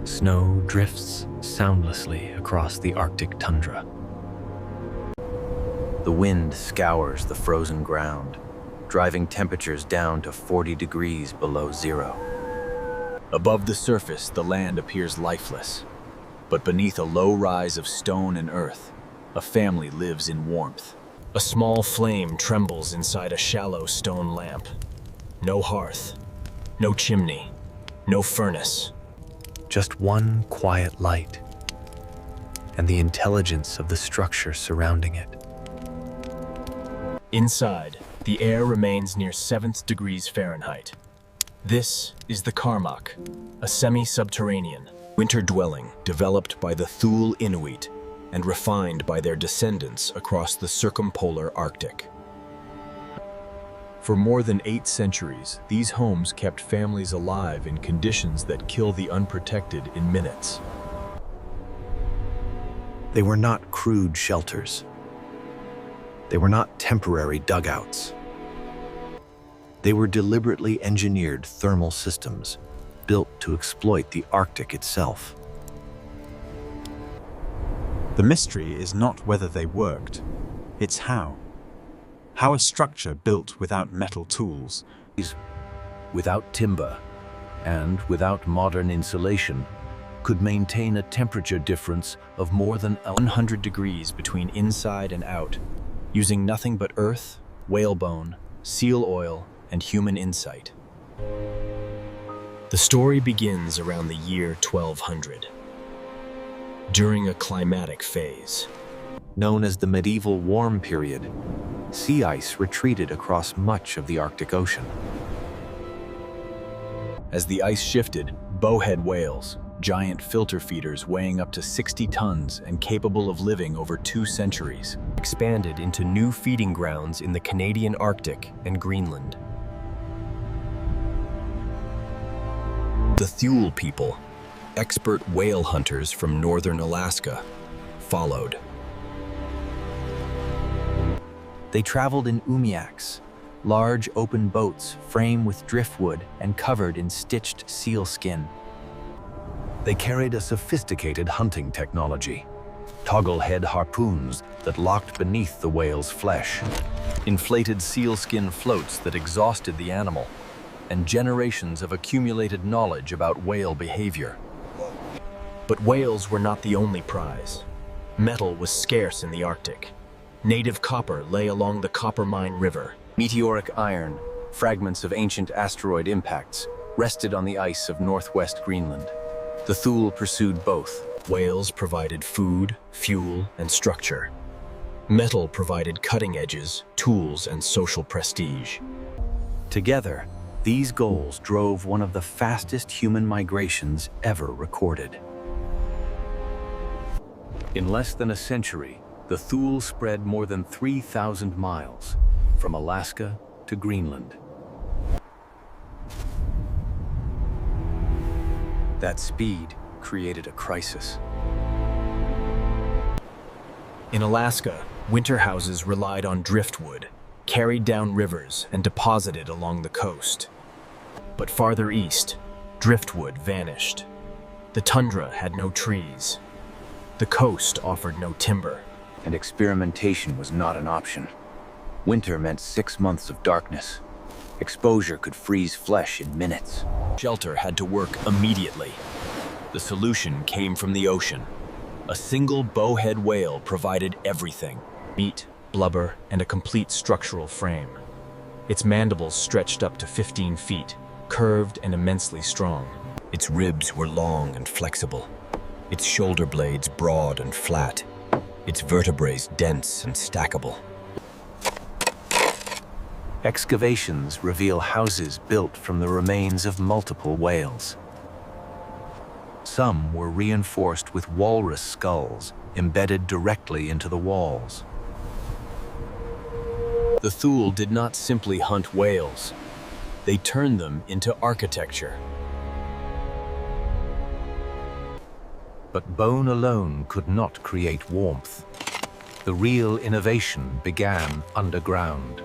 Snow drifts soundlessly across the Arctic tundra. The wind scours the frozen ground, driving temperatures down to 40 degrees below zero. Above the surface, the land appears lifeless, but beneath a low rise of stone and earth, a family lives in warmth. A small flame trembles inside a shallow stone lamp. No hearth, no chimney, no furnace. Just one quiet light, and the intelligence of the structure surrounding it. Inside, the air remains near 7th degrees Fahrenheit. This is the Karmak, a semi-subterranean winter dwelling developed by the Thule Inuit and refined by their descendants across the circumpolar Arctic. For more than 8 centuries, these homes kept families alive in conditions that kill the unprotected in minutes. They were not crude shelters. They were not temporary dugouts. They were deliberately engineered thermal systems built to exploit the Arctic itself. The mystery is not whether they worked, it's how. How a structure built without metal tools, Without timber and without modern insulation, could maintain a temperature difference of more than 100 degrees between inside and out, using nothing but earth, whalebone, seal oil, and human insight. The story begins around the year 1200, during a climatic phase. Known as the medieval warm period, sea ice retreated across much of the Arctic Ocean. As the ice shifted, bowhead whales, giant filter feeders weighing up to 60 tons and capable of living over 2 centuries, Expanded into new feeding grounds in the Canadian Arctic and Greenland. The Thule people, expert whale hunters from northern Alaska, followed. they traveled in umiaks, large open boats framed with driftwood and covered in stitched seal skin. They carried a sophisticated hunting technology, toggle-head harpoons that locked beneath the whale's flesh, inflated sealskin floats that exhausted the animal, and generations of accumulated knowledge about whale behavior. But whales were not the only prize. Metal was scarce in the Arctic. Native copper lay along the Coppermine River. Meteoric iron, fragments of ancient asteroid impacts, rested on the ice of northwest Greenland. The Thule pursued both. Whales provided food, fuel, and structure. Metal provided cutting edges, tools, and social prestige. Together, these goals drove one of the fastest human migrations ever recorded. In less than a century, the Thule spread more than 3,000 miles, from Alaska to Greenland. That speed created a crisis. In Alaska, winter houses relied on driftwood, carried down rivers and deposited along the coast. But farther east, driftwood vanished. The tundra had no trees. The coast offered no timber. And experimentation was not an option. Winter meant 6 months of darkness. Exposure could freeze flesh in minutes. Shelter had to work immediately. The solution came from the ocean. A single bowhead whale provided everything: meat, blubber, and a complete structural frame. Its mandibles stretched up to 15 feet, curved and immensely strong. Its ribs were long and flexible. Its shoulder blades broad and flat. Its vertebrae dense and stackable. Excavations reveal houses built from the remains of multiple whales. Some were reinforced with walrus skulls embedded directly into the walls. The Thule did not simply hunt whales. They turned them into architecture. But bone alone could not create warmth. The real innovation began underground.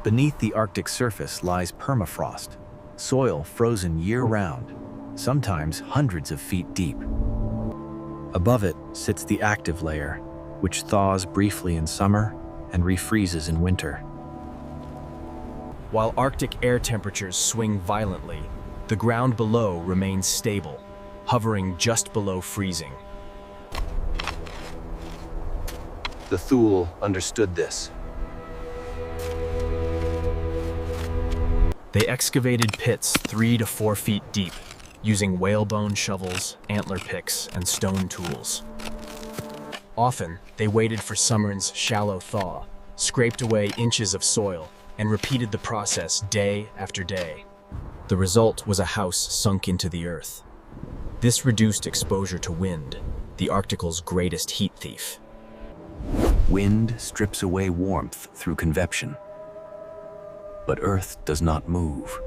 Beneath the Arctic surface lies permafrost, soil frozen year-round, sometimes hundreds of feet deep. Above it sits the active layer, which thaws briefly in summer and refreezes in winter. While Arctic air temperatures swing violently, the ground below remains stable, hovering just below freezing. The Thule understood this. They excavated pits 3 to 4 feet deep, using whalebone shovels, antler picks, and stone tools. Often, they waited for summer's shallow thaw, scraped away inches of soil, and repeated the process day after day. The result was a house sunk into the earth. This reduced exposure to wind, the Arctical's greatest heat thief. Wind strips away warmth through convection, but Earth does not move.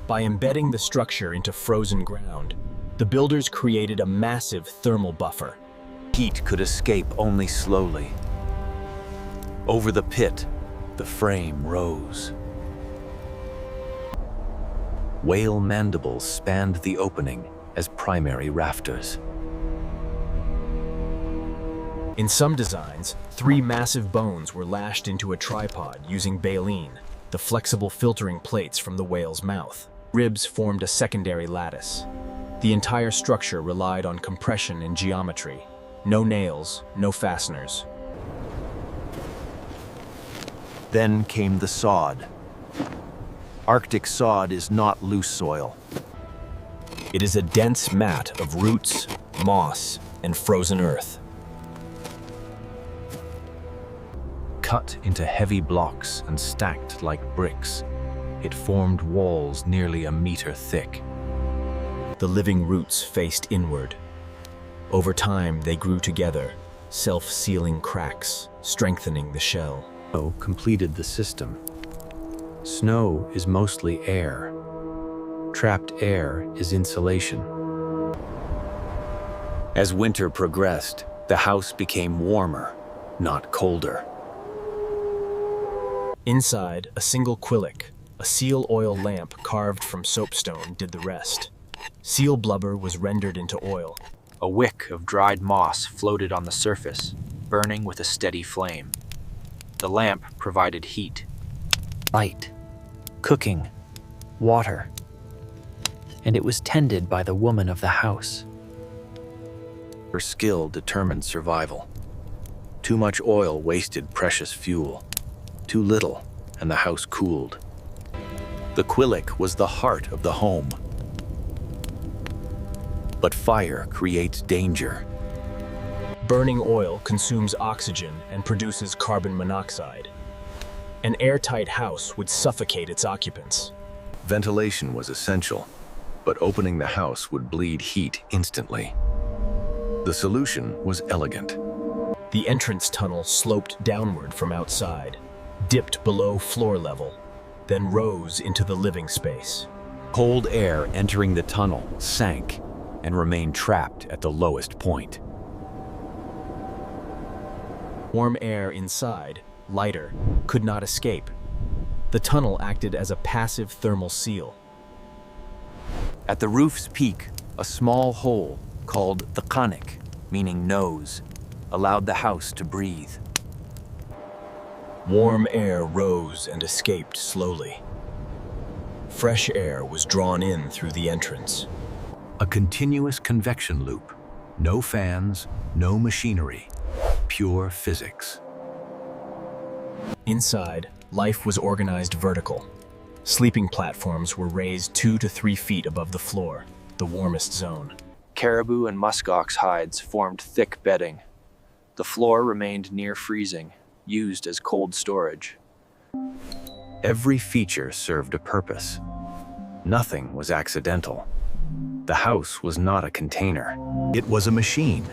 By embedding the structure into frozen ground, the builders created a massive thermal buffer. Heat could escape only slowly. Over the pit, the frame rose. Whale mandibles spanned the opening as primary rafters. In some designs, 3 massive bones were lashed into a tripod using baleen, the flexible filtering plates from the whale's mouth. Ribs formed a secondary lattice. The entire structure relied on compression and geometry. No nails, no fasteners. Then came the sod. Arctic sod is not loose soil. It is a dense mat of roots, moss, and frozen earth. Cut into heavy blocks and stacked like bricks, it formed walls nearly a meter thick. The living roots faced inward. Over time, they grew together, self-sealing cracks, strengthening the shell. Snow completed the system. Snow is mostly air. Trapped air is insulation. As winter progressed, the house became warmer, not colder. Inside, a single quillic, a seal oil lamp carved from soapstone, did the rest. Seal blubber was rendered into oil. A wick of dried moss floated on the surface, burning with a steady flame. The lamp provided heat, light, cooking, water, and it was tended by the woman of the house. Her skill determined survival. Too much oil wasted precious fuel. Too little, and the house cooled. The quillic was the heart of the home. But fire creates danger. Burning oil consumes oxygen and produces carbon monoxide. An airtight house would suffocate its occupants. Ventilation was essential, but opening the house would bleed heat instantly. The solution was elegant. The entrance tunnel sloped downward from outside, dipped below floor level, then rose into the living space. Cold air entering the tunnel sank and remained trapped at the lowest point. Warm air inside, lighter, could not escape. The tunnel acted as a passive thermal seal. At the roof's peak, a small hole, called the konik, meaning nose, allowed the house to breathe. Warm air rose and escaped slowly. Fresh air was drawn in through the entrance. A continuous convection loop. No fans, no machinery. Pure physics. Inside, life was organized vertical. Sleeping platforms were raised 2 to 3 feet above the floor, the warmest zone. Caribou and muskox hides formed thick bedding. The floor remained near freezing, used as cold storage. Every feature served a purpose. Nothing was accidental. The house was not a container. It was a machine.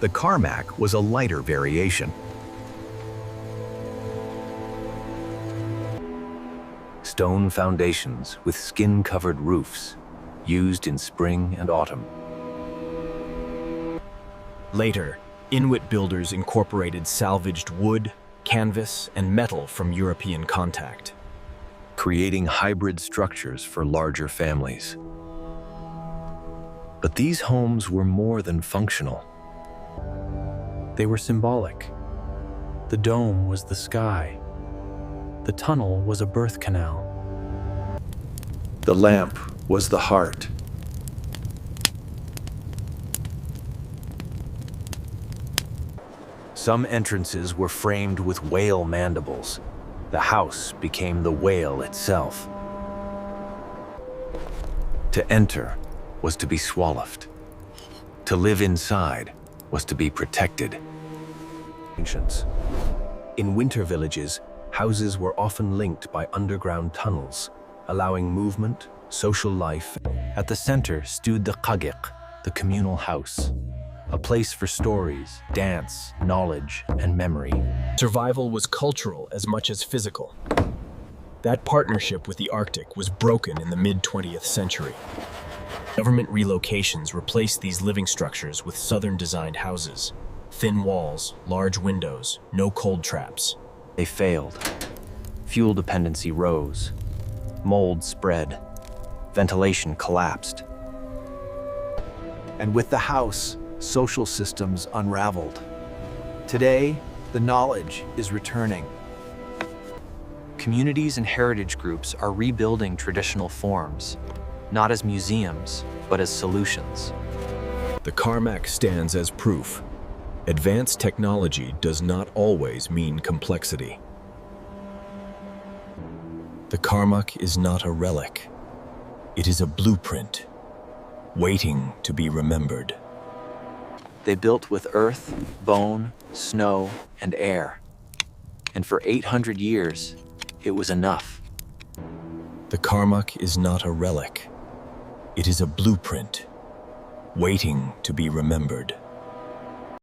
The Carmack was a lighter variation. Stone foundations with skin-covered roofs, used in spring and autumn. Later, Inuit builders incorporated salvaged wood, canvas, and metal from European contact. creating hybrid structures for larger families. But these homes were more than functional. They were symbolic. The dome was the sky. The tunnel was a birth canal. The lamp was the heart. Some entrances were framed with whale mandibles. The house became the whale itself. To enter was to be swallowed. To live inside was to be protected. Ancients. In winter villages, houses were often linked by underground tunnels, allowing movement, social life. At the center stood the qagiq, the communal house, a place for stories, dance, knowledge, and memory. Survival was cultural as much as physical. That partnership with the Arctic was broken in the mid-20th century. Government relocations replaced these living structures with southern-designed houses. Thin walls, large windows, no cold traps. They failed. Fuel dependency rose. Mold spread. Ventilation collapsed. And with the house, social systems unraveled. Today, the knowledge is returning. Communities and heritage groups are rebuilding traditional forms, not as museums, but as solutions. The Karmak stands as proof. Advanced technology does not always mean complexity. The Karmak is not a relic. It is a blueprint, waiting to be remembered. They built with earth, bone, snow, and air. And for 800 years, it was enough. The Karmak is not a relic. It is a blueprint, waiting to be remembered.